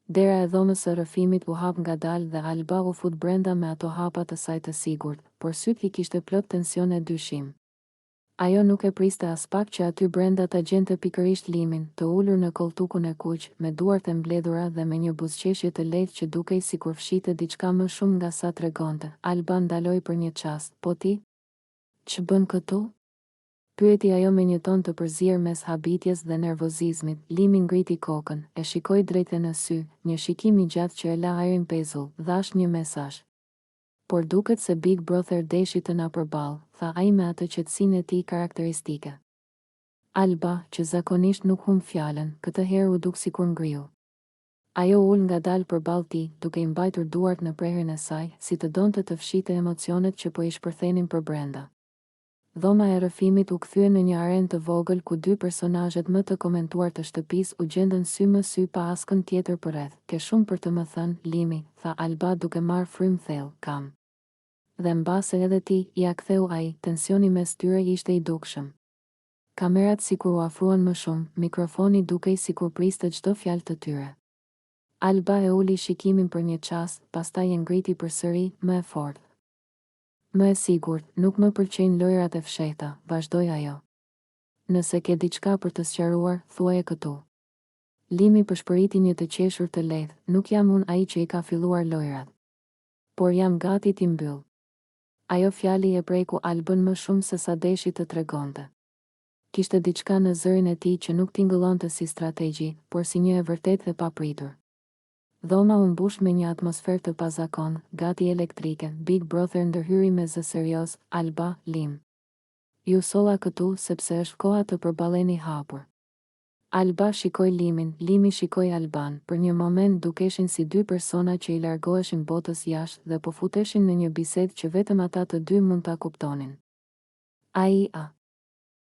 Dera e dhomës së rrëfimit u hap ngadalë dhe Alba u fut brenda me ato hapa të saj të sigurt, por syt I kishte plot tension e dyshim. Ajo nuk e priste as pak që aty brenda ta gjente pikërisht Limin, të ulur në koltukun e kuq, me duart e mbledhura dhe me një buzëqeshje të lehtë që dukej sikur fshite diçka më shumë nga sa tregonte. Alba ndaloi për një çast. Po ti? Ç'bën bën këtu? Pyeti ajo me një ton të përzier mes habitjes dhe nervozizmit. Limi ngriti kokën, e shikoi drejtë në sy, një shikim I gjatë që e la ajrin pezull, dhash një mesazh. Por duket se Big Brother deshi të na përball, tha ai me atë qetësinë e tij karakteristike. Alba, që zakonisht nuk humb fjalën, këtë herë u duk sikur ngriu. Ajo ul ngadalë përballë tij, duke I mbajtur duart në prehrin e saj, si të donte të fshite emocionet që po I shpërthenin për brenda. Dhoma e rrëfimit u kthye në një arenë të vogël ku dy personazhet më të komentuar të shtëpisë u gjendën sy më sy pa askën tjetër përreth. Ke shumë për të më thënë, Limi, tha Alba duke marrë frym thellë. Kam. Dhe mbase edhe ti, ja ktheu ai, tensioni mes tyre ishte I dukshëm. Kamerat sikur u afruan më shumë, mikrofoni dukej sikur priste çdo fjalë të tyre. Alba e uli shikimin për një çast, pastaj e ngriti përsëri, më e fortë. Më e sigurt, nuk më pëlqejnë lojrat e fshehta, vazhdoi ajo. Nëse ke diçka për të sqaruar, thuaje këtu. Limi përshpëriti një të qeshur të lehtë, nuk jam unë ai që I ka filluar lojrat. Por jam gati t'i mbyll. Ajo fjali e preku Albën më shumë se sa deshi të tregonte. Kishte diçka në zërin e tij që nuk tingëllonte si strategji, por si një e vërtetë e papritur. Dhoma u mbush me një atmosferë të pazakon, gati elektrike. Big Brother ndërhyri me zë serioz, Alba, Lim. Ju solla këtu sepse është koha të përballeni hapur. Alba shikoi Limin, Limi shikoi Alban, për një moment dukeshin si dy persona që I largoheshin botës jashtë dhe po futeshin në një bisedë që vetëm ata të dy mund ta kuptonin. Ai